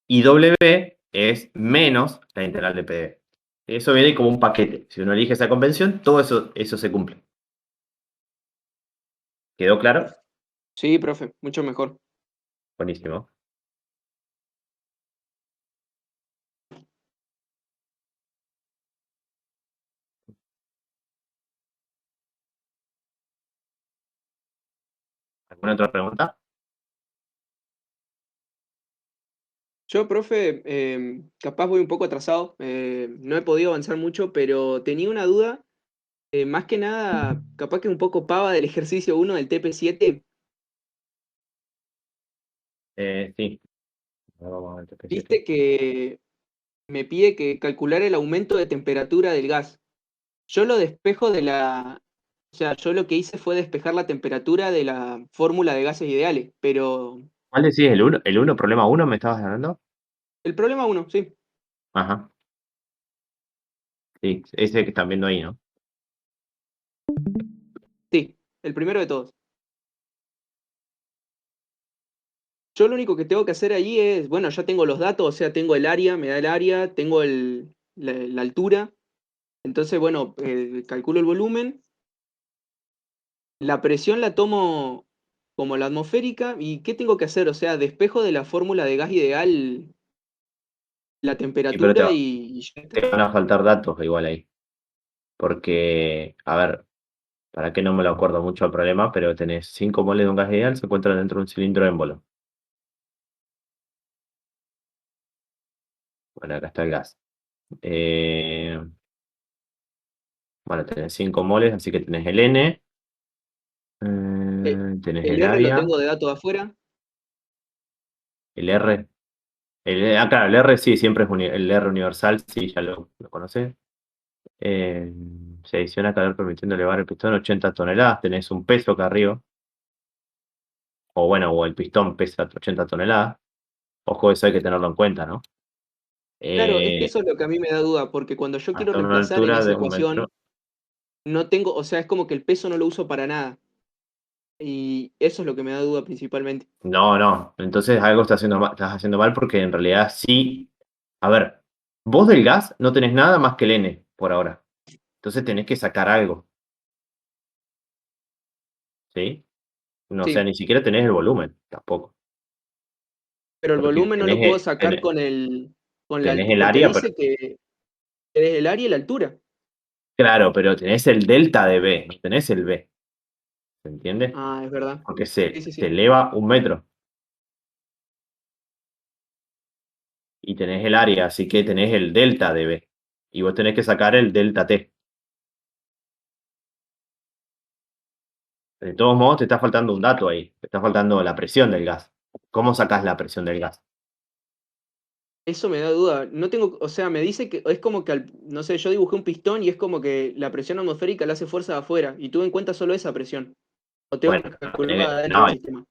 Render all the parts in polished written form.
y W es menos la integral de PdV. Eso viene como un paquete. Si uno elige esa convención, todo eso se cumple. ¿Quedó claro? Sí, profe, mucho mejor. Buenísimo. ¿Alguna otra pregunta? Yo, profe, capaz voy un poco atrasado, no he podido avanzar mucho, pero tenía una duda, más que nada, capaz que un poco pava del ejercicio 1 del TP7. Sí. Ahora vamos al TP7. Viste que me pide que calcular el aumento de temperatura del gas. Yo lo despejo o sea, yo lo que hice fue despejar la temperatura de la fórmula de gases ideales, pero ¿Cuál decís? ¿El 1, problema 1 me estabas hablando? el problema uno, sí, Ajá. Sí, ese que están viendo ahí, ¿no? sí, el primero de todos. Yo lo único que tengo que hacer ahí es, bueno, ya tengo los datos, o sea, tengo el área, me da el área, tengo la altura, entonces, bueno, calculo el volumen, la presión la tomo como la atmosférica, ¿y qué tengo que hacer? O sea, despejo de la fórmula de gas ideal la Sí, pero temperatura y ya está. te van a faltar datos igual ahí. Porque, a ver, para que no me lo acuerdo mucho el problema, pero tenés 5 moles de un gas ideal, se encuentran dentro de un cilindro émbolo. Bueno, acá está el gas. Eh, bueno, tenés 5 moles, así que tenés el N, Eh, tenés El el R lo área, tengo de dato de afuera. el R. Claro, el R sí, siempre es el R universal, sí, ya lo conocés. Eh, Se adiciona calor permitiendo elevar el pistón 80 toneladas, tenés un peso acá arriba, o bueno, o el pistón pesa 80 toneladas. Ojo, eso hay que tenerlo en cuenta, ¿no? Claro, es que Eh, eso es lo que a mí me da duda, porque cuando yo quiero Hasta una reemplazar en altura esa de 1 metro. ecuación, no tengo, o sea, es como que el peso no lo uso para nada. Y eso es lo que me da duda principalmente. No, no. Entonces algo estás haciendo mal porque en realidad sí. A ver, vos del gas no tenés nada más que el N por ahora. Entonces tenés que sacar algo, ¿sí? No, o sea, Sí, ni siquiera tenés el volumen, tampoco. pero el Porque volumen no lo tenés, puedo sacar con con la tenés el porque área, pero dice que es el área y la altura. claro, pero tenés el delta de B, no tenés el B, ¿se entiende? Ah, es verdad. Porque Sí, sí, se sí. eleva 1 metro y tenés el área, así que tenés el delta de B. Y vos tenés que sacar el delta T. De todos modos, te está faltando un dato ahí. Te está faltando la presión del gas. ¿Cómo sacás la presión del gas? Eso me da duda. No tengo, o sea, me dice que es como que, no sé, yo dibujé un pistón y es como que la presión atmosférica le hace fuerza de afuera y tuve en cuenta solo esa presión. O tengo Bueno, que calcularla de adentro no, del sistema.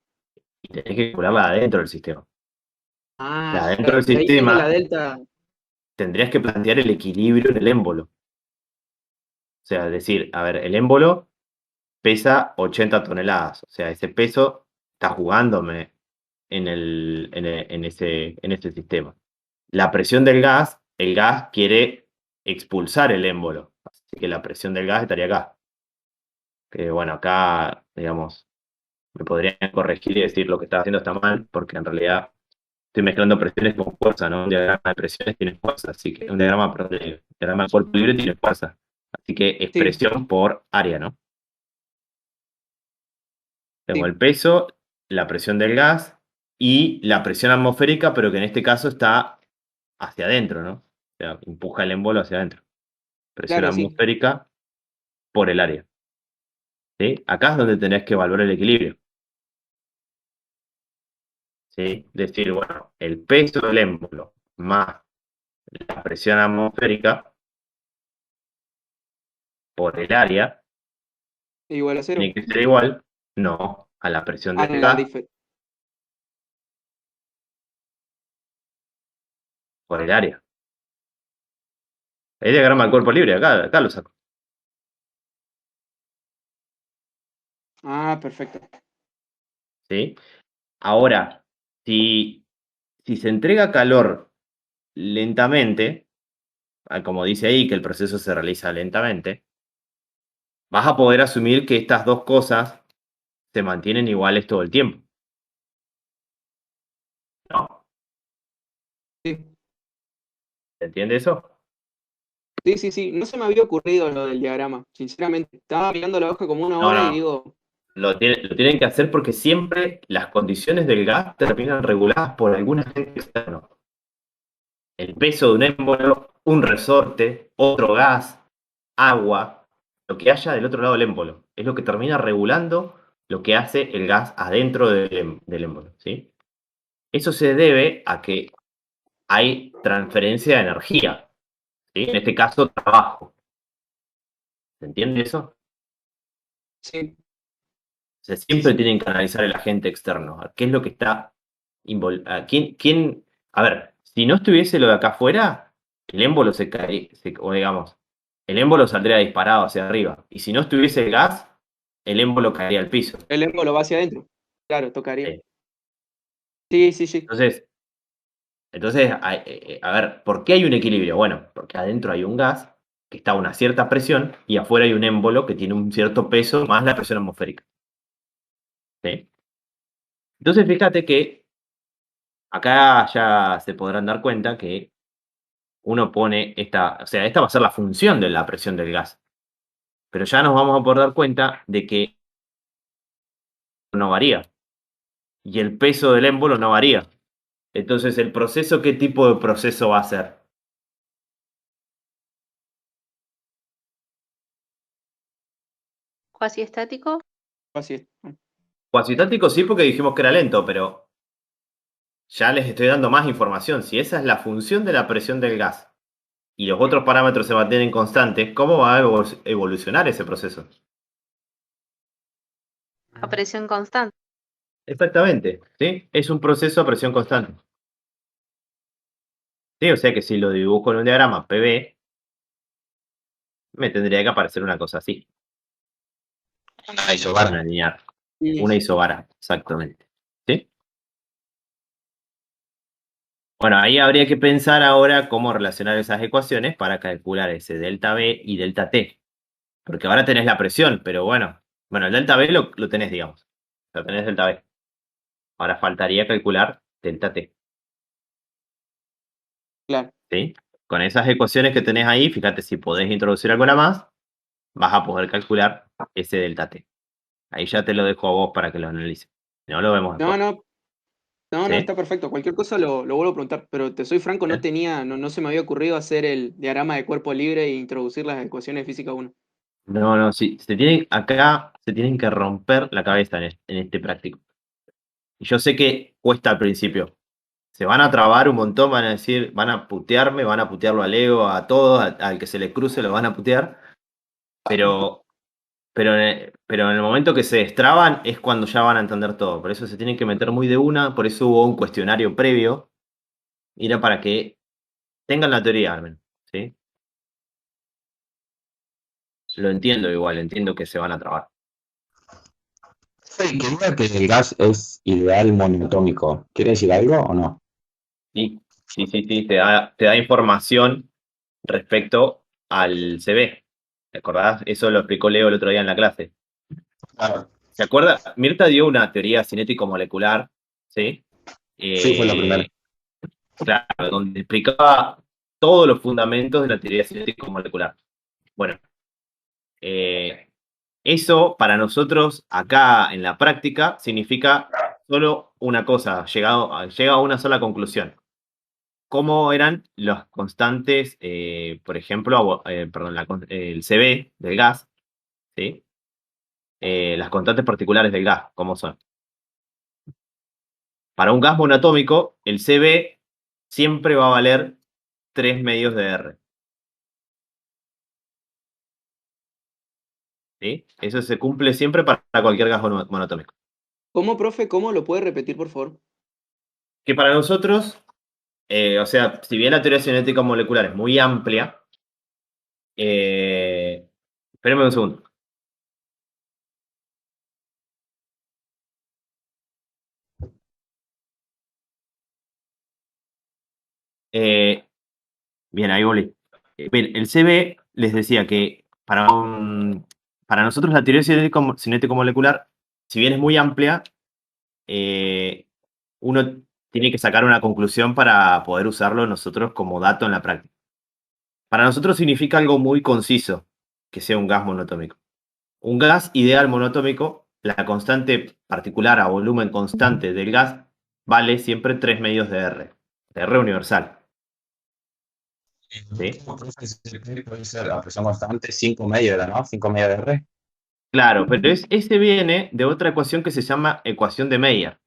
y tenés que calcularla adentro del sistema. O Ah, sea, adentro del y ahí viene la sistema delta. tendrías que plantear el equilibrio en el émbolo. O sea, decir, a ver, el émbolo pesa 80 toneladas. O sea, ese peso está jugándome en ese sistema. La presión del gas, el gas quiere expulsar el émbolo. Así que la presión del gas estaría acá. Que bueno, acá, digamos, me podrían corregir y decir lo que estaba haciendo está mal, porque en realidad estoy mezclando presiones con fuerza, ¿no? Un diagrama de presiones tiene fuerza, así que un diagrama, perdón, diagrama de cuerpo libre tiene fuerza. Así que es Sí, presión por área, ¿no? Tengo sí. el peso, la presión del gas y la presión atmosférica, pero que en este caso está hacia adentro, ¿no? O sea, empuja el émbolo hacia adentro. Presión Claro, sí. atmosférica por el área, ¿sí? Acá es donde tenés que evaluar el equilibrio, ¿sí? Decir, bueno, el peso del émbolo más la presión atmosférica por el área Igual a cero. tiene que ser igual, no, a la presión Ah, del la gas diferencia. por el área. El diagrama del cuerpo libre, acá lo saco, Ah, perfecto. ¿sí? Ahora, si si se entrega calor lentamente, como dice ahí que el proceso se realiza lentamente, vas a poder asumir que estas dos cosas se mantienen iguales todo el tiempo. ¿No? Sí, ¿Se entiende eso? sí, sí, sí. No se me había ocurrido lo del diagrama, sinceramente. Estaba mirando la hoja como una No, hora y no. digo, Lo tienen que hacer porque siempre las condiciones del gas terminan reguladas por algún agente externo. El peso de un émbolo, un resorte, otro gas, agua, lo que haya del otro lado del émbolo. Es lo que termina regulando lo que hace el gas adentro del émbolo, ¿sí? Eso se debe a que hay transferencia de energía, ¿sí? En este caso, trabajo. ¿Se entiende eso? sí, O sea, sí, siempre sí. tienen que analizar el agente externo. ¿Qué es lo que está involucrado? ¿Quién? A ver, si no estuviese lo de acá afuera, el émbolo se caería, o digamos, el émbolo saldría disparado hacia arriba. Y si no estuviese el gas, el émbolo caería al piso. El émbolo va hacia adentro. Claro, tocaría. Sí. Sí, sí, sí. Entonces, a ver, ¿por qué hay un equilibrio? Bueno, porque adentro hay un gas que está a una cierta presión y afuera hay un émbolo que tiene un cierto peso más la presión atmosférica. ¿Sí? Entonces, fíjate que acá ya se podrán dar cuenta que uno pone esta, o sea, esta va a ser la función de la presión del gas, pero ya nos vamos a poder dar cuenta de que no varía y el peso del émbolo no varía. Entonces, ¿el proceso qué tipo de proceso va a ser? Cuasi estático. Así es. Cuasitático sí, porque dijimos que era lento, pero ya les estoy dando más información. Si esa es la función de la presión del gas y los otros parámetros se mantienen constantes, ¿cómo va a evolucionar ese proceso? A presión constante. Exactamente, ¿sí? Es un proceso a presión constante. Sí, o sea que si lo dibujo en un diagrama PV, me tendría que aparecer una cosa así, Una isobara. una lineal, Sí, una sí. isobara, exactamente. ¿Sí? Bueno, ahí habría que pensar ahora cómo relacionar esas ecuaciones para calcular ese delta B y delta T. Porque ahora tenés la presión, pero bueno, el delta B lo tenés, digamos. Lo tenés delta B. Ahora faltaría calcular delta T. Claro. ¿Sí? Con esas ecuaciones que tenés ahí, fíjate si podés introducir alguna más, vas a poder calcular ese delta T. Ahí ya te lo dejo a vos para que lo analices. No lo vemos No, después. no, no, no, ¿Sí? está perfecto. Cualquier cosa lo vuelvo a preguntar, pero te soy franco, no ¿Eh? tenía, no se me había ocurrido hacer el diagrama de cuerpo libre e introducir las ecuaciones de física 1. No, no, sí. Acá se tienen que romper la cabeza en este práctico. Y yo sé que cuesta al principio. Se van a trabar un montón, van a decir, van a putearme, van a putearlo a Leo, a todos, al que se le cruce lo van a putear, pero, pero en el momento que se destraban es cuando ya van a entender todo. Por eso se tienen que meter muy de una, por eso hubo un cuestionario previo, y era para que tengan la teoría al menos, ¿sí? Lo entiendo igual, entiendo que se van a trabar. Sí, que diga que el gas es ideal monoatómico. ¿Quiere decir algo o no? Sí, sí, sí, sí, te da información respecto al CB. ¿Te acordás? Eso lo explicó Leo el otro día en la clase. Claro. ¿Se acuerda? Mirta dio una teoría cinético-molecular, ¿sí? Sí, fue la primera. Eh, claro, donde explicaba todos los fundamentos de la teoría cinético-molecular. Bueno, eh, eso para nosotros acá en la práctica significa solo una cosa, llega a una sola conclusión. ¿Cómo eran los constantes, por ejemplo, perdón, el CB del gas, ¿sí? Las constantes particulares del gas, ¿cómo son? Para un gas monoatómico, el CB siempre va a valer 3 medios de R. ¿Sí? Eso se cumple siempre para cualquier gas monoatómico. ¿Cómo, profe? ¿Cómo lo puede repetir, por favor? Que para nosotros, o sea, si bien la teoría cinética molecular es muy amplia, espérenme un segundo. Bien, ahí volví. Bien, el CB les decía que para nosotros la teoría cinético-molecular, si bien es muy amplia, uno tiene que sacar una conclusión para poder usarlo nosotros como dato en la práctica. Para nosotros significa algo muy conciso que sea un gas monotómico. Un gas ideal monotómico, la constante particular a volumen constante del gas vale siempre 3 medios de R. R universal. ¿Sí? Puede ser la presión constante, 5 medio era, ¿no? 5 medio de R. Claro, pero ese viene de otra ecuación que se llama ecuación de Mayer.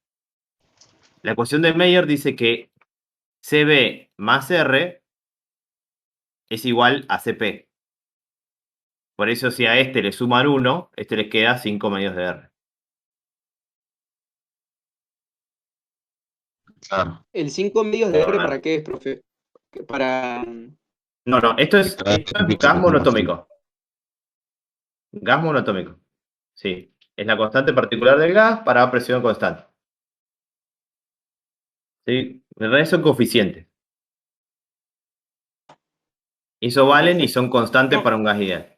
La ecuación de Mayer dice que CB más R es igual a CP. Por eso si a este le suman 1, este les queda 5 medios de R. Claro. ¿El 5 medios de R para qué es, profe? Para. No, esto es gas monotómico. Gas monotómico. Sí. Es la constante particular del gas para presión constante. ¿Sí? En realidad son coeficientes. Eso valen y son constantes para un gas ideal.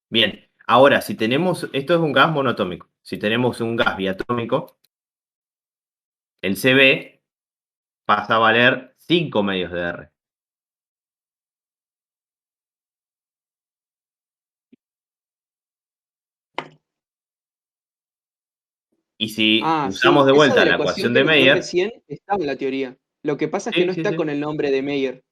Bien, ahora si tenemos, esto es un gas monotómico. Si tenemos un gas biatómico, el CB pasa a valer 5 medios de R. Y si usamos de Esa vuelta de la la ecuación ecuación que de nombró Mayer, recién está en la teoría. Lo que pasa es que no sí, está con el nombre de Mayer.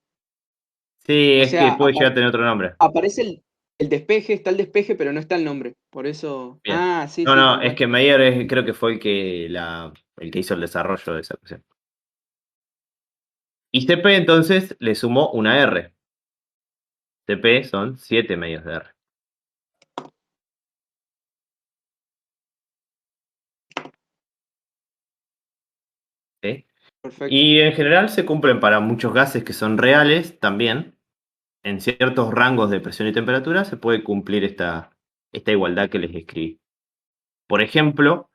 sí, O es que sea, puede llegar a tener otro nombre. aparece el despeje, está el despeje, pero no está el nombre. Por eso. Bien. Sí, No, sí, no, tal es cual. que Mayer creo que fue el que hizo el desarrollo de esa ecuación. Y CP entonces le sumó una R. CP son 7 medios de R. ¿Sí? Perfecto. Y en general se cumplen para muchos gases que son reales también. En ciertos rangos de presión y temperatura se puede cumplir esta igualdad que les escribí. Por ejemplo,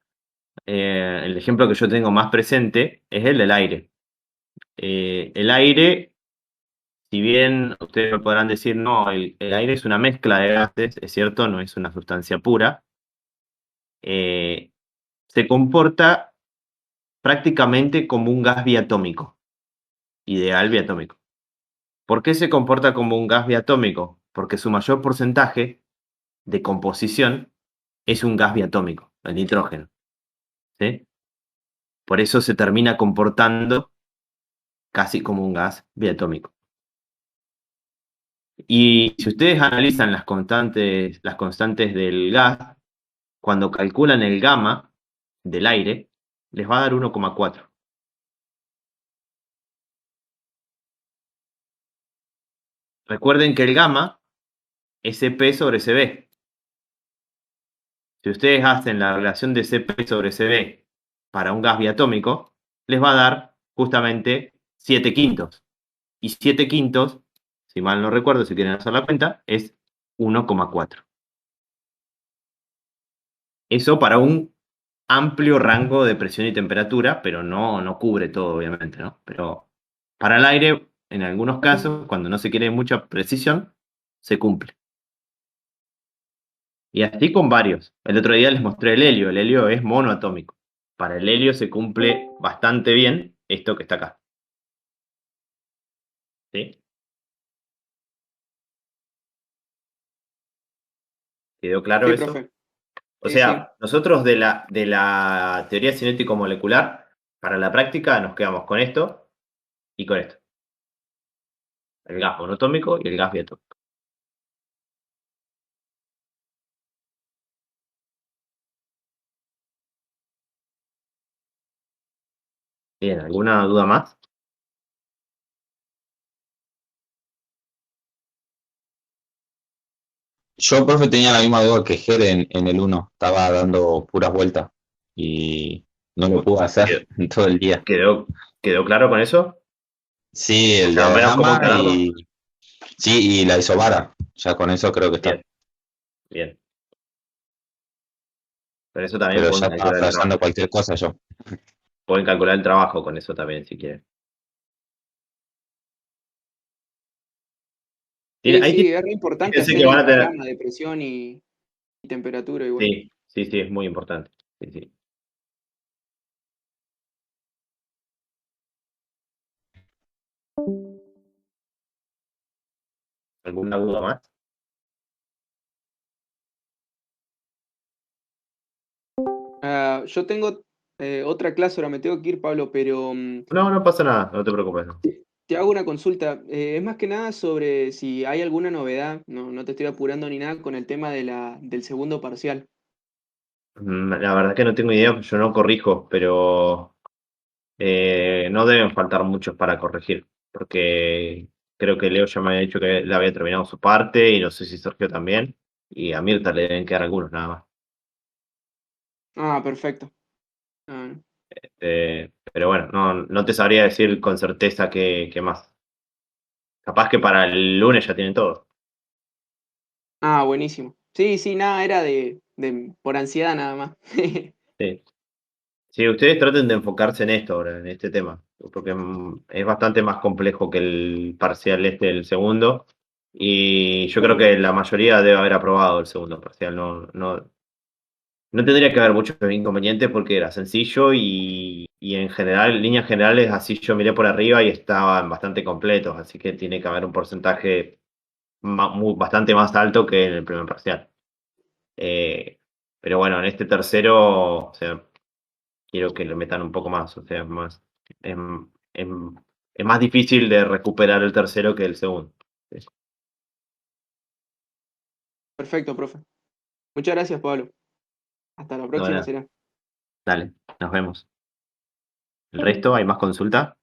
el ejemplo que yo tengo más presente es el del aire. El aire, si bien ustedes me podrán decir, no, el aire es una mezcla de gases, es cierto, no es una sustancia pura, se comporta prácticamente como un gas biatómico, ideal biatómico. ¿Por qué se comporta como un gas biatómico? Porque su mayor porcentaje de composición es un gas biatómico, el nitrógeno. ¿Sí? Por eso se termina comportando casi como un gas biatómico. Y si ustedes analizan las constantes del gas, cuando calculan el gamma del aire, les va a dar 1,4. Recuerden que el gamma es Cp sobre Cb. Si ustedes hacen la relación de Cp sobre Cb para un gas biatómico, les va a dar justamente 7 quintos. Y 7 quintos, si mal no recuerdo, si quieren hacer la cuenta, es 1,4. Eso para un amplio rango de presión y temperatura, pero no cubre todo, obviamente, ¿no? Pero para el aire, en algunos casos, cuando no se quiere mucha precisión, se cumple. Y así con varios. El otro día les mostré el helio. El helio es monoatómico. Para el helio se cumple bastante bien esto que está acá. ¿Sí? ¿Quedó claro Sí, eso? profe. O Sí. sea, nosotros de la teoría cinético-molecular, para la práctica nos quedamos con esto y con esto. El gas monotómico y el gas diatómico. Bien, ¿alguna duda más? Yo, profe, tenía la misma duda que Jere en el 1. Estaba dando puras vueltas y no lo pude hacer en todo el día. ¿Quedó claro con eso? Sí, O el sea, al menos cómo diagrama encararlo. y la isobara. Ya con eso creo que está. Bien, bien. Con eso también Pero ya estaba flasheando cualquier cosa yo. pueden calcular el trabajo con eso también, si quieren. Sí, Hay sí, es re importante fíjense hacer que el van a tener. diagrama de presión y temperatura igual. Sí, sí, sí, es muy importante. Sí, sí. ¿Alguna duda más? Yo tengo otra clase, ahora me tengo que ir, Pablo, pero No, no pasa nada, no te preocupes. No. te hago una consulta. Es más que nada sobre si hay alguna novedad, no te estoy apurando ni nada, con el tema del segundo parcial. La verdad que no tengo idea, yo no corrijo, pero no deben faltar muchos para corregir, porque creo que Leo ya me había dicho que le había terminado su parte y no sé si Sergio también, y a Mirta le deben quedar algunos nada más. Ah, perfecto. Ah, Pero bueno, no te sabría decir con certeza qué más. Capaz que para el lunes ya tienen todo. buenísimo. Sí, sí, nada, era por ansiedad nada más. Sí. Sí, ustedes traten de enfocarse en esto ahora, en este tema, porque es bastante más complejo que el parcial el segundo, y yo creo que la mayoría debe haber aprobado el segundo parcial, no tendría que haber muchos inconvenientes porque era sencillo y en general, en líneas generales, así yo miré por arriba y estaban bastante completos, así que tiene que haber un porcentaje bastante más alto que en el primer parcial. Eh, pero bueno, en este tercero, o sea, quiero que le metan un poco más, o sea, es, es- es más difícil de recuperar el tercero que el segundo. Perfecto, profe. Muchas gracias, Pablo. Hasta la No, próxima nada, será. dale, nos vemos. ¿El resto hay más consulta?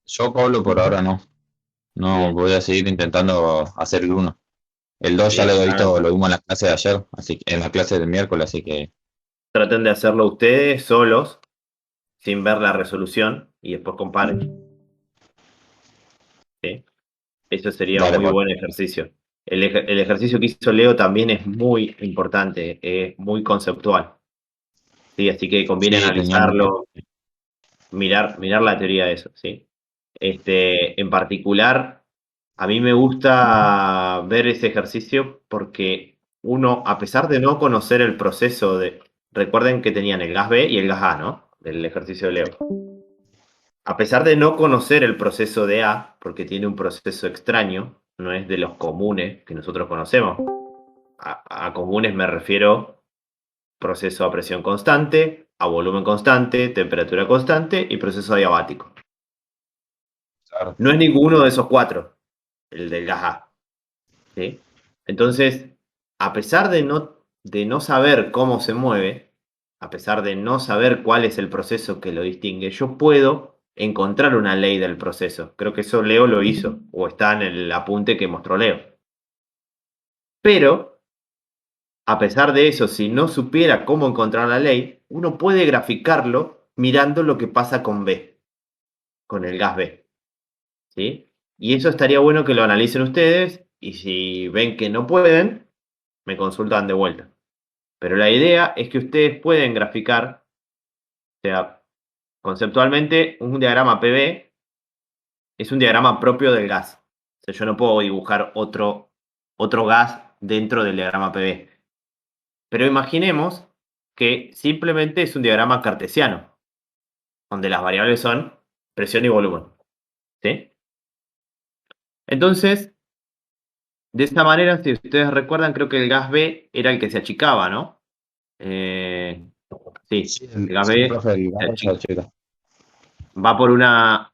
Yo, Pablo, por ahora no. No, Bien, voy a seguir intentando hacer el uno. El 2 ya bien, lo he ah, visto, lo vimos en la clase de ayer, así que en la clase del miércoles, así que traten de hacerlo ustedes solos, sin ver la resolución, y después comparen. ¿Sí? Eso sería un dale, muy Pablo. buen ejercicio. El ejercicio que hizo Leo también es muy importante, es muy conceptual. ¿Sí? Así que conviene Sí, tenía mucho. analizarlo, mirar la teoría de eso, ¿sí? En particular, a mí me gusta ver ese ejercicio porque uno, a pesar de no conocer el proceso recuerden que tenían el gas B y el gas A, ¿no? Del ejercicio de Leo. A pesar de no conocer el proceso de A, porque tiene un proceso extraño, no es de los comunes que nosotros conocemos. A comunes me refiero proceso a presión constante, a volumen constante, temperatura constante y proceso adiabático. Claro. No es ninguno de esos cuatro, el del gas A. ¿Sí? Entonces, a pesar de no saber cómo se mueve, a pesar de no saber cuál es el proceso que lo distingue, yo puedo encontrar una ley del proceso. Creo que eso Leo lo hizo, o está en el apunte que mostró Leo. Pero, a pesar de eso, si no supiera cómo encontrar la ley, uno puede graficarlo mirando lo que pasa con B, con el gas B. ¿Sí? Y eso estaría bueno que lo analicen ustedes y si ven que no pueden, me consultan de vuelta. Pero la idea es que ustedes pueden graficar, o sea, conceptualmente, un diagrama PV es un diagrama propio del gas. O sea, yo no puedo dibujar otro gas dentro del diagrama PV. Pero imaginemos que simplemente es un diagrama cartesiano, donde las variables son presión y volumen. ¿Sí? Entonces, de esta manera, si ustedes recuerdan, creo que el gas B era el que se achicaba, ¿no? Sí, Sí, el gas sí, B profe, el se barro se achica. achica. Va por una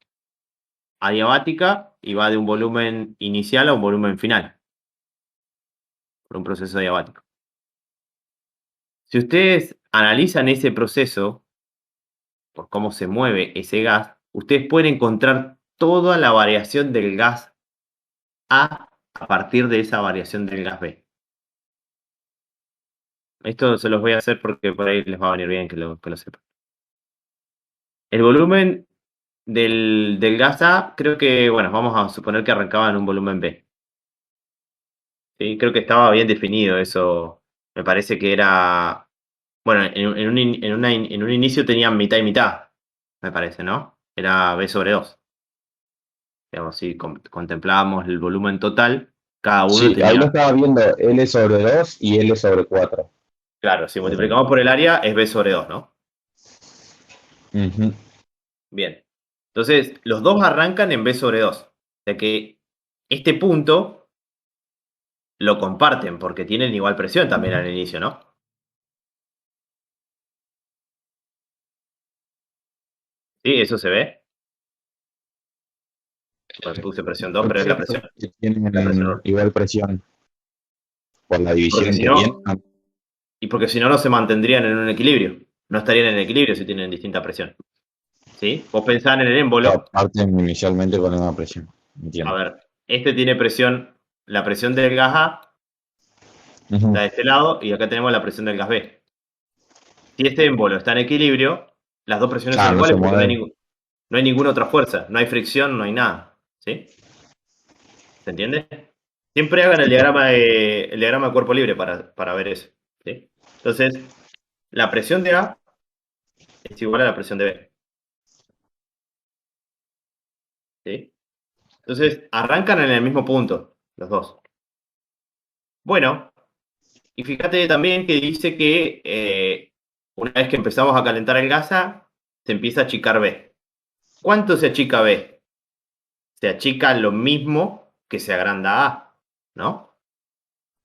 adiabática y va de un volumen inicial a un volumen final, por un proceso adiabático. Si ustedes analizan ese proceso, por cómo se mueve ese gas, ustedes pueden encontrar toda la variación del gas A partir de esa variación del gas B. Esto se los voy a hacer porque por ahí les va a venir bien que lo sepan. El volumen del gas A, creo que, bueno, vamos a suponer que arrancaba en un volumen B. ¿Sí? Creo que estaba bien definido eso. Me parece que era, bueno, en un inicio tenían mitad y mitad, me parece, ¿no? Era B sobre 2. Digamos, si contemplábamos el volumen total, cada uno Sí, ahí lo tenía... estaba viendo L sobre 2 y L sobre 4. Claro, si multiplicamos por el área es B sobre 2, ¿no? Ujú. Bien. Entonces, los dos arrancan en B sobre 2. O sea que este punto lo comparten porque tienen igual presión también al inicio, ¿no? Sí, eso se ve. Pues puse presión 2, pero es la presión. Que La presión tienen igual presión por la porque división si que tienen. no, y porque si no, no se mantendrían en un equilibrio. No estarían en equilibrio si tienen distinta presión. ¿Sí? Vos pensás en el émbolo. Parten inicialmente con la misma presión. A Entiendo. ver, este tiene presión, la presión del gas A Ujú. está de este lado y acá tenemos la presión del gas B. Si este émbolo está en equilibrio, las dos presiones son Claro, no se iguales porque mueve. no hay ninguna otra fuerza, no hay fricción, no hay nada. ¿Sí? ¿Se entiende? Siempre hagan el diagrama de cuerpo libre para ver eso. ¿Sí? Entonces, la presión de A es igual a la presión de B. ¿Sí? Entonces, arrancan en el mismo punto, los dos. Bueno, y fíjate también que dice que una vez que empezamos a calentar el gas A, se empieza a achicar B. ¿Cuánto se achica B? Se achica lo mismo que se agranda A, ¿no?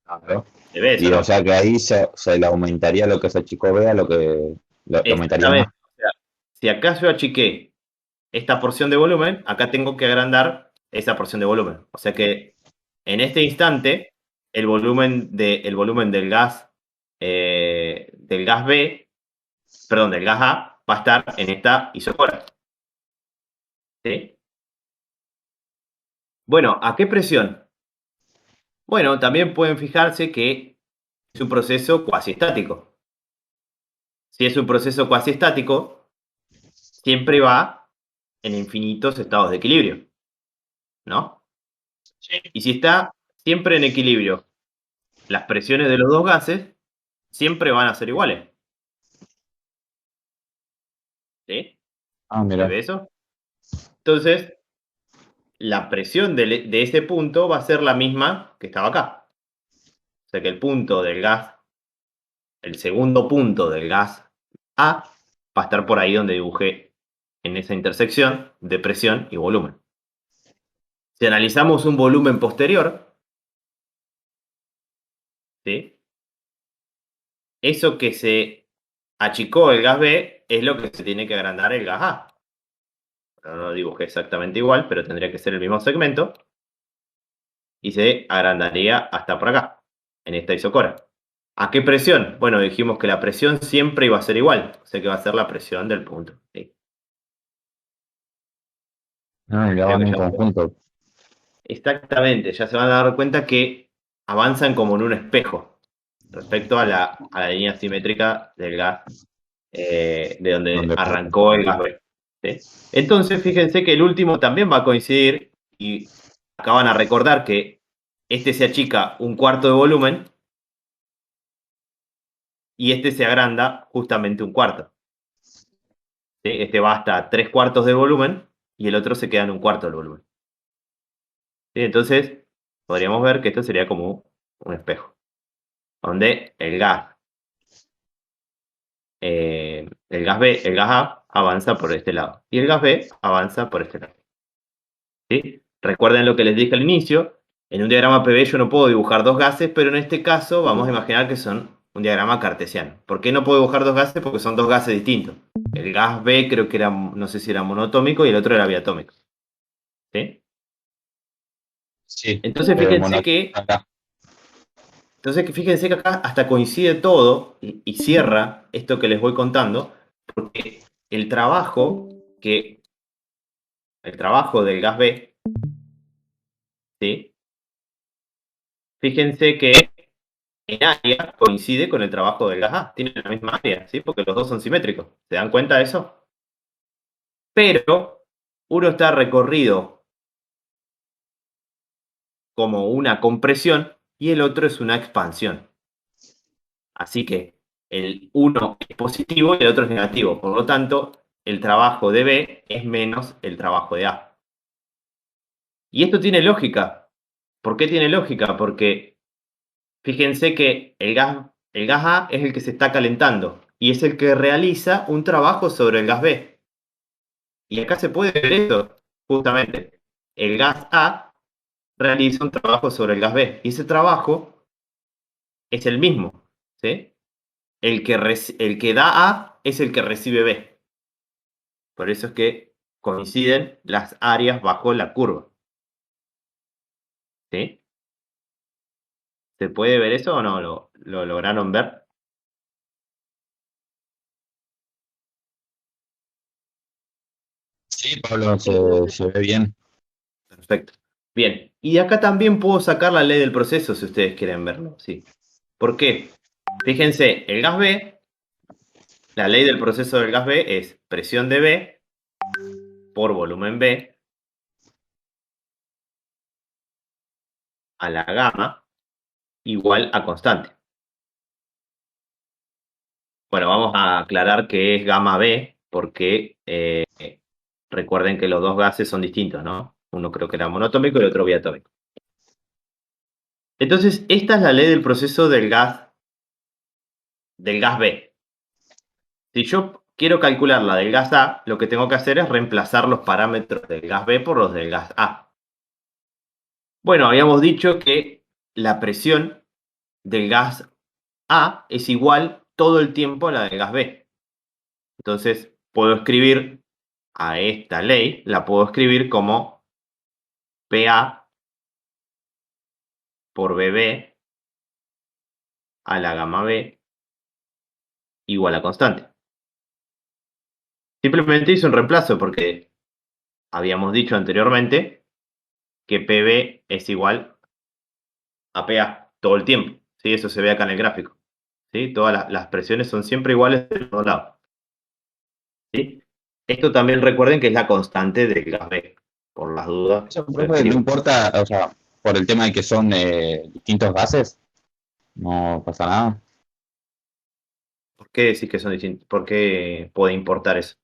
Claro. Se ve eso, Y o ¿no? sea que ahí se le aumentaría lo que ese chico vea, lo que lo aumentaría más. Exactamente. O sea, si acá yo achiqué esta porción de volumen, acá tengo que agrandar esa porción de volumen. O sea que en este instante, el volumen del gas B, perdón, del gas A, va a estar en esta isocora. ¿Sí? Bueno, ¿a qué presión? Bueno, también pueden fijarse que es un proceso cuasi estático. Si es un proceso cuasi estático, siempre va en infinitos estados de equilibrio, ¿no? Y si está siempre en equilibrio, las presiones de los dos gases siempre van a ser iguales. ¿Sí? Ah, ¿Se mira. ve eso? Entonces, la presión de ese punto va a ser la misma que estaba acá. O sea que el punto del gas, el segundo punto del gas A, va a estar por ahí donde dibujé en esa intersección de presión y volumen. Si analizamos un volumen posterior, ¿sí? Eso que se achicó el gas B es lo que se tiene que agrandar el gas A. No lo dibujé exactamente igual, pero tendría que ser el mismo segmento. Y se agrandaría hasta por acá, en esta isocora. ¿A qué presión? Bueno, dijimos que la presión siempre iba a ser igual. O sea que va a ser la presión del punto. ¿Sí? Ah, ya Creo van que en ya... conjunto. Exactamente, ya se van a dar cuenta que avanzan como en un espejo respecto a la línea simétrica del gas de donde Donde arrancó el gas B. ¿Sí? Entonces, fíjense que el último también va a coincidir y acá van a recordar que este se achica un cuarto de volumen y este se agranda justamente un cuarto. ¿Sí? Este va hasta 3/4 del volumen y el otro se queda en un cuarto del volumen. ¿Sí? Entonces, podríamos ver que esto sería como un espejo, donde el gas el gas A avanza por este lado y el gas B avanza por este lado. ¿Sí? Recuerden lo que les dije al inicio, en un diagrama PV yo no puedo dibujar dos gases, pero en este caso vamos a imaginar que son un diagrama cartesiano. ¿Por qué no puedo dibujar dos gases? Porque son dos gases distintos. El gas B creo que era, no sé si era monoatómico y el otro era biatómico. ¿Sí? sí, Entonces acá. fíjense que acá hasta coincide todo y cierra esto que les voy contando, porque el trabajo del gas B, ¿sí? Fíjense que en área coincide con el trabajo del gas A, tienen la misma área, ¿sí? Porque los dos son simétricos. ¿Se dan cuenta de eso? Pero uno está recorrido como una compresión y el otro es una expansión. Así que el uno es positivo y el otro es negativo. Por lo tanto, el trabajo de B es menos el trabajo de A. Y esto tiene lógica. ¿Por qué tiene lógica? Porque fíjense que el gas A es el que se está calentando y es el que realiza un trabajo sobre el gas B. Y acá se puede ver esto, justamente. El gas A realiza un trabajo sobre el gas B y ese trabajo es el mismo, ¿sí? El que da A es el que recibe B. Por eso es que coinciden las áreas bajo la curva. ¿Sí? ¿Se puede ver eso o no? ¿Lo lograron ver? Sí, Pablo, se ve bien. Perfecto. Bien. Y de acá también puedo sacar la ley del proceso si ustedes quieren verlo. Sí. ¿Por qué? Fíjense, el gas B, la ley del proceso del gas B es presión de B por volumen B a la gamma igual a constante. Bueno, vamos a aclarar qué es gamma B porque recuerden que los dos gases son distintos, ¿no? Uno creo que era monotómico y el otro biatómico. Entonces, esta es la ley del proceso del gas B. Si yo quiero calcular la del gas A, lo que tengo que hacer es reemplazar los parámetros del gas B por los del gas A. Bueno, habíamos dicho que la presión del gas A es igual todo el tiempo a la del gas B. Entonces, puedo escribir a esta ley, la puedo escribir como PA por BB a la gamma B igual a constante. Simplemente hice un reemplazo porque habíamos dicho anteriormente que PB es igual a PA todo el tiempo. ¿Sí? Eso se ve acá en el gráfico. ¿Sí? Todas las presiones son siempre iguales de los dos lados. ¿Sí? Esto también recuerden que es la constante del gas B. Por las dudas. Eso, profe, no importa, o sea, por el tema de que son distintos gases, no pasa nada. ¿Por qué decís que son distintos? ¿Por qué puede importar eso?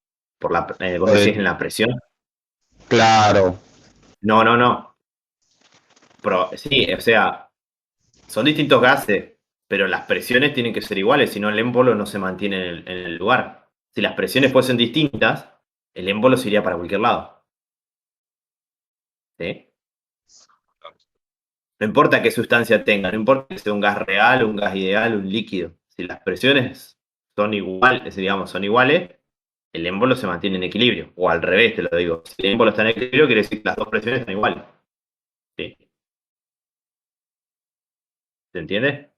¿Vos decís Pues, en la presión? claro, No, no, no. Sí, o sea, son distintos gases, pero las presiones tienen que ser iguales, si no el émbolo no se mantiene en el lugar. Si las presiones fuesen distintas, el émbolo se iría para cualquier lado. ¿Sí? No importa qué sustancia tenga, no importa que sea un gas real, un gas ideal, un líquido. Si las presiones son iguales, digamos, son iguales, el émbolo se mantiene en equilibrio. O al revés, te lo digo. Si el émbolo está en equilibrio, quiere decir que las dos presiones están iguales. ¿Sí? ¿Se entiende?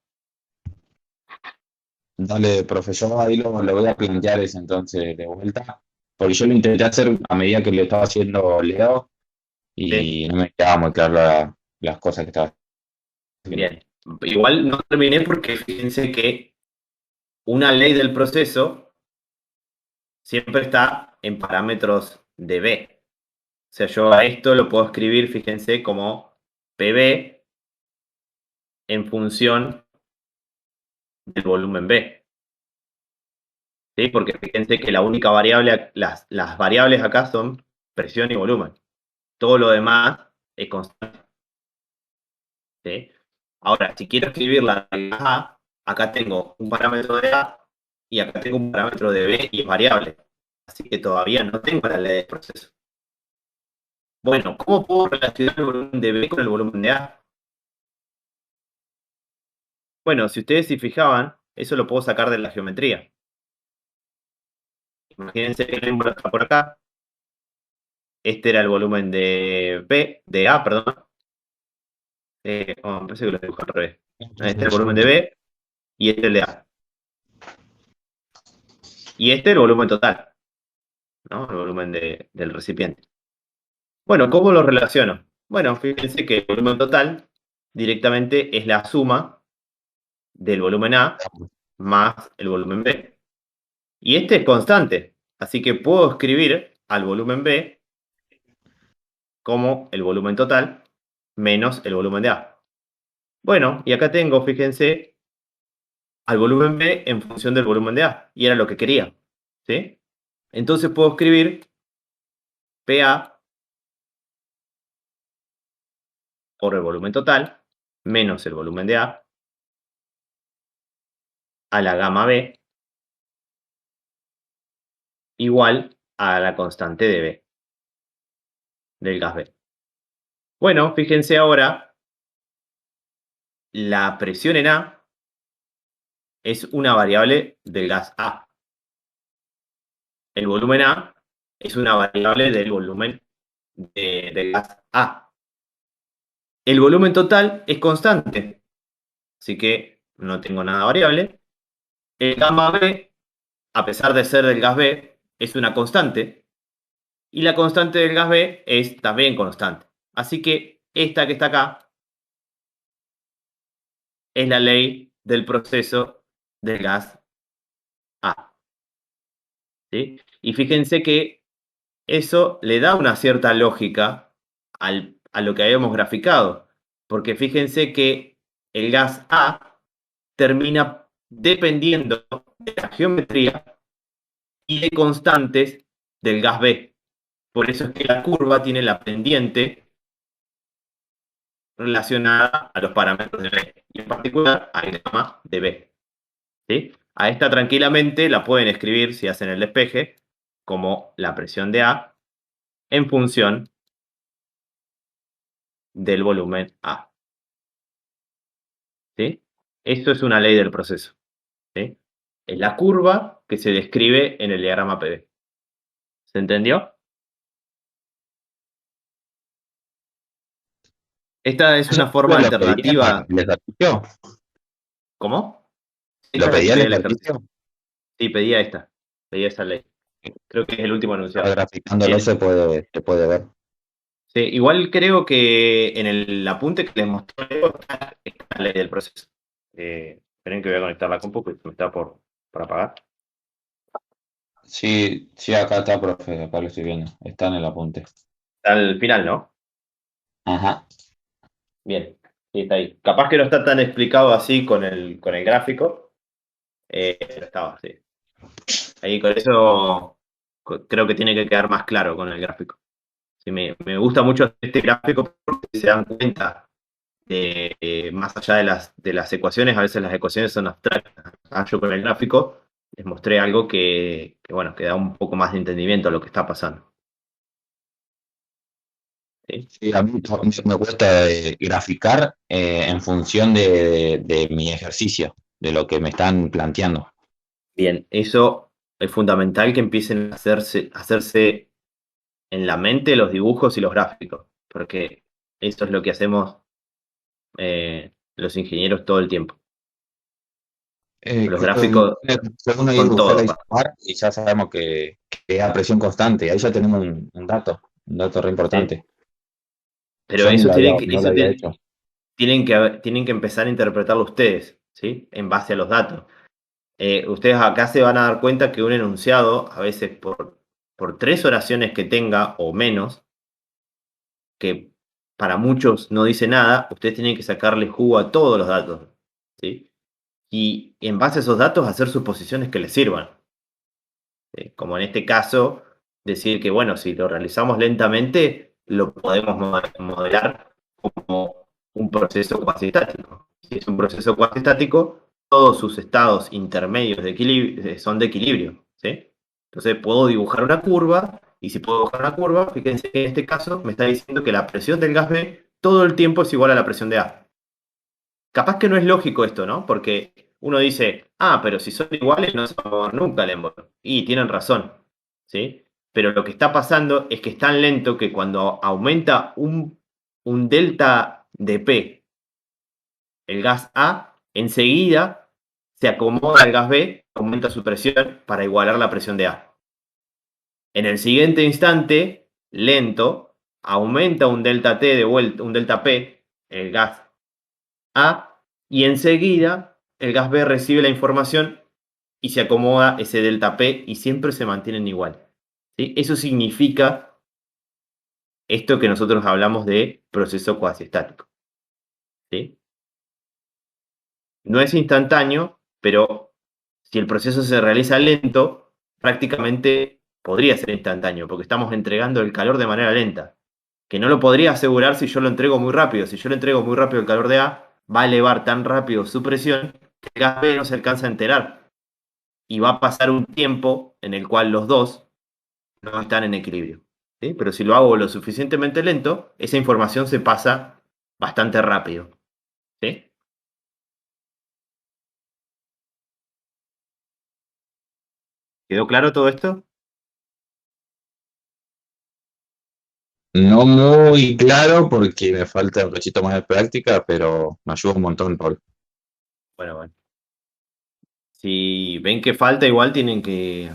dale, profesor, ahí lo voy a plantear eso entonces de vuelta, porque yo lo intenté hacer a medida que lo estaba haciendo Leo Sí. y no me quedaba muy claro las cosas que estaba haciendo. Bien. Igual no terminé porque fíjense que una ley del proceso siempre está en parámetros de B. O sea, yo a esto lo puedo escribir, fíjense, como PB en función del volumen B. ¿Sí? Porque fíjense que la única variable, las variables acá son presión y volumen. Todo lo demás es constante. ¿Sí? Ahora, si quiero escribir la de A, acá tengo un parámetro de A y acá tengo un parámetro de B y es variable. Así que todavía no tengo la ley del proceso. Bueno, ¿cómo puedo relacionar el volumen de B con el volumen de A? Bueno, si ustedes se fijaban, eso lo puedo sacar de la geometría. Imagínense que el émbolo está por acá. Este era el volumen de A, perdón. Me parece que lo dibujo al revés. Este es el volumen de B y este el de A. Y este el volumen total, ¿no? El volumen del recipiente. Bueno, ¿cómo lo relaciono? Bueno, fíjense que el volumen total directamente es la suma del volumen A más el volumen B. Y este es constante, así que puedo escribir al volumen B como el volumen total menos el volumen de A. Bueno, y acá tengo, fíjense, al volumen B en función del volumen de A, y era lo que quería, ¿sí? Entonces puedo escribir PA por el volumen total menos el volumen de A a la gamma B igual a la constante de B, del gas B. Bueno, fíjense ahora, la presión en A es una variable del gas A. El volumen A es una variable del volumen del gas A. El volumen total es constante, así que no tengo nada variable. El gamma B, a pesar de ser del gas B, es una constante. Y la constante del gas B es también constante. Así que esta que está acá es la ley del proceso del gas A. ¿Sí? Y fíjense que eso le da una cierta lógica a lo que habíamos graficado. Porque fíjense que el gas A termina dependiendo de la geometría y de constantes del gas B. Por eso es que la curva tiene la pendiente relacionada a los parámetros de B, y en particular al gamma de B. ¿Sí? A esta tranquilamente la pueden escribir, si hacen el despeje, como la presión de A en función del volumen A. ¿Sí? Esto es una ley del proceso. ¿Sí? Es la curva que se describe en el diagrama PV. ¿Se entendió? Esta es una forma ¿Lo pedía alternativa. el ejercicio? ¿Cómo? ¿Lo Esta es la que pedía el pedía el ejercicio? ejercicio. Sí, pedía esta. Pedía esa ley. Creo que es el último Estaba enunciado. graficándolo, se puede ver. Sí, igual creo que en el apunte que les mostré está la ley del proceso. Esperen que voy a conectar la compu que me está por apagar. Sí, sí, acá está, profe, acá lo estoy viendo. Está en el apunte. Está al final, ¿no? Ajá. Bien, sí, está ahí. Capaz que no está tan explicado así con el gráfico, pero estaba, sí. Ahí con eso creo que tiene que quedar más claro con el gráfico. Sí, me gusta mucho este gráfico porque se dan cuenta de, más allá de las ecuaciones, a veces las ecuaciones son abstractas. Yo con el gráfico les mostré algo bueno, que da un poco más de entendimiento a lo que está pasando. ¿Sí? Sí, a mí me cuesta graficar en función de mi ejercicio, de lo que me están planteando. Bien, eso es fundamental que empiecen a hacerse en la mente los dibujos y los gráficos, porque eso es lo que hacemos los ingenieros todo el tiempo. Los gráficos Según ahí son dibujar todo. y sumar, y ya sabemos que es a presión constante. Ahí ya tenemos un dato re ¿Sí? importante. Pero Yo eso no lo había hecho. tienen que empezar a interpretarlo ustedes, ¿sí? En base a los datos. Ustedes acá se van a dar cuenta que un enunciado, a veces por 3 oraciones que tenga o menos, que para muchos no dice nada, ustedes tienen que sacarle jugo a todos los datos, ¿sí? Y en base a esos datos hacer suposiciones que les sirvan. ¿Sí? Como en este caso, decir que, bueno, si lo realizamos lentamente, lo podemos modelar como un proceso cuasi estático. Si es un proceso cuasi estático, todos sus estados intermedios son de equilibrio. ¿Sí? Entonces puedo dibujar una curva, y si puedo dibujar una curva, fíjense que en este caso me está diciendo que la presión del gas B todo el tiempo es igual a la presión de A. Capaz que no es lógico esto, ¿no? Porque uno dice, pero si son iguales no se va a mover nunca el émbolo. Y tienen razón, ¿sí? Pero lo que está pasando es que es tan lento que cuando aumenta un delta de P, el gas A, enseguida se acomoda al gas B, aumenta su presión para igualar la presión de A. En el siguiente instante, lento, aumenta un delta T de vuelta, un delta P, el gas A, y enseguida el gas B recibe la información y se acomoda ese delta P y siempre se mantienen igual. ¿Sí? Eso significa esto que nosotros hablamos de proceso cuasi estático. ¿Sí? No es instantáneo, pero si el proceso se realiza lento, prácticamente podría ser instantáneo, porque estamos entregando el calor de manera lenta. que no lo podría asegurar si yo lo entrego muy rápido. Si yo lo entrego muy rápido el calor de A, va a elevar tan rápido su presión que el gas B no se alcanza a enterar. Y va a pasar un tiempo en el cual los dos no están en equilibrio. ¿Sí? Pero si lo hago lo suficientemente lento, esa información se pasa bastante rápido. ¿Sí? ¿Quedó claro todo esto? No muy claro porque me falta un cachito más de práctica, pero me ayuda un montón, Paul. Bueno. Si ven que falta, igual tienen que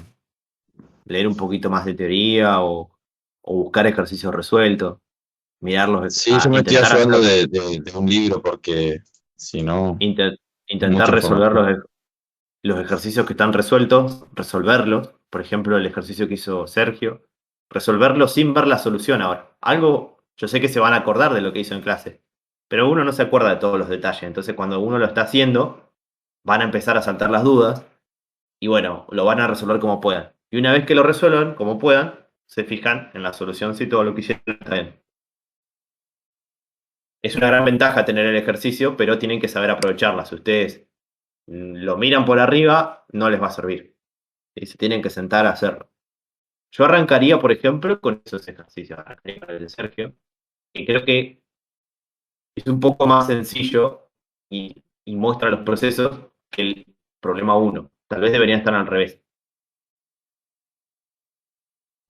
leer un poquito más de teoría o buscar ejercicios resueltos, mirarlos, Sí, yo me estoy intentar ayudando hacer, de un libro porque si no, es intentar mucha resolver información. los ejercicios que están resueltos, resolverlos. Por ejemplo, el ejercicio que hizo Sergio, resolverlo sin ver la solución ahora. Algo, yo sé que se van a acordar de lo que hizo en clase, pero uno no se acuerda de todos los detalles. Entonces, cuando uno lo está haciendo, van a empezar a saltar las dudas y bueno, lo van a resolver como puedan. Y una vez que lo resuelvan como puedan, se fijan en la solución si todo lo que hicieron está bien. Es una gran ventaja tener el ejercicio, pero tienen que saber aprovecharla. Si ustedes lo miran por arriba, no les va a servir. Y se tienen que sentar a hacerlo. Yo arrancaría, por ejemplo, con esos ejercicios. Arrancaría con el de Sergio, que creo que es un poco más sencillo y muestra los procesos que el problema uno. Tal vez deberían estar al revés.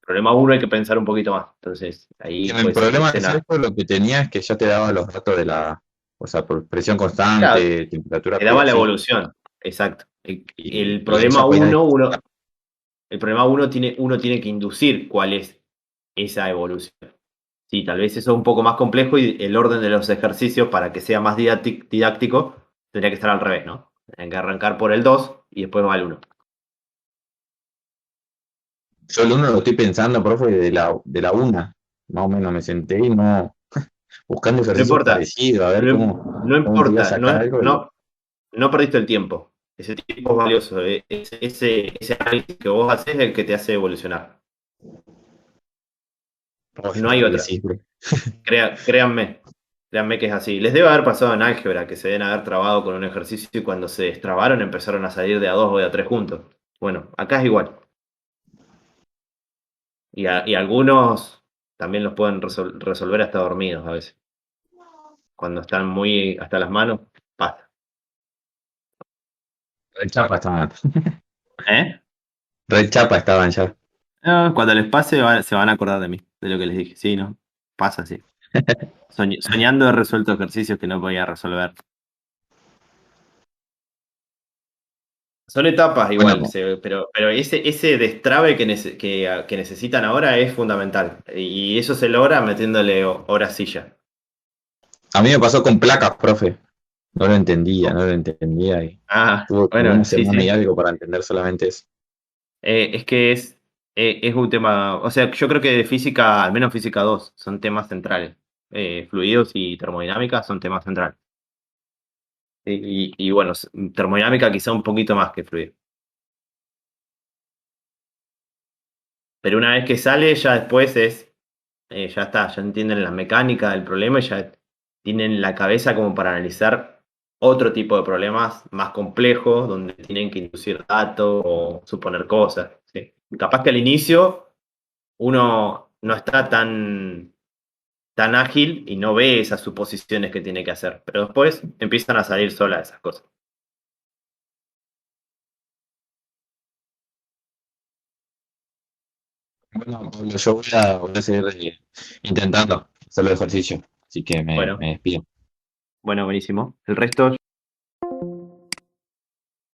Problema uno hay que pensar un poquito más. Entonces, ahí En el puede ser que problema de estén a... Sergio lo que tenía es que ya te daba los datos de o sea, por presión Claro, constante, temperatura te daba la oxidación, evolución. Exacto. El y ahí problema ya podías. uno tiene que inducir cuál es esa evolución. Sí, tal vez eso es un poco más complejo y el orden de los ejercicios para que sea más didáctico tendría que estar al revés, ¿no? Tendrían que arrancar por el 2 y después va el 1. Yo el uno lo estoy pensando, profe, de la una. Más o menos me senté y no, buscando No ejercicios importa, parecidos, a ver no, no cómo podía importa, sacar algo. no perdiste el tiempo. Ese tiempo es valioso. Ese análisis que vos haces es el que te hace evolucionar. No hay Ojalá que otra. sí, profe. Créanme que es así. Les debe haber pasado en álgebra que se deben haber trabado con un ejercicio y cuando se destrabaron empezaron a salir de a dos o de a tres juntos. Bueno, acá es igual. Y algunos también los pueden resolver hasta dormidos a veces. Cuando están muy hasta las manos, basta. Red chapa estaban. ¿Eh? Red chapa estaban ya. No, cuando les pase se van a acordar de mí, de lo que les dije. Sí, ¿no? Pasa así. Soñando he resuelto ejercicios que no podía resolver. Son etapas igual, Bueno, pero ese destrabe que necesitan ahora es fundamental. Y eso se logra metiéndole horas silla. a mí me pasó con placas, profe. No lo entendía y Ah, tuve como bueno, una sí, semana y sí. algo para entender solamente eso. Es que es un tema, o sea, yo creo que de física, al menos física 2 son temas centrales. Fluidos y termodinámica son temas centrales. Y bueno, termodinámica quizá un poquito más que fluido. Pero una vez que sale, ya después ya está, ya entienden la mecánica del problema y ya tienen la cabeza como para analizar otro tipo de problemas más complejos, donde tienen que inducir datos o suponer cosas. ¿Sí? Capaz que al inicio uno no está tan ágil y no ve esas suposiciones que tiene que hacer, pero después empiezan a salir solas esas cosas. Bueno, Pablo, yo voy a seguir intentando hacer el ejercicio, así que me Bueno, despido. bueno, buenísimo. El resto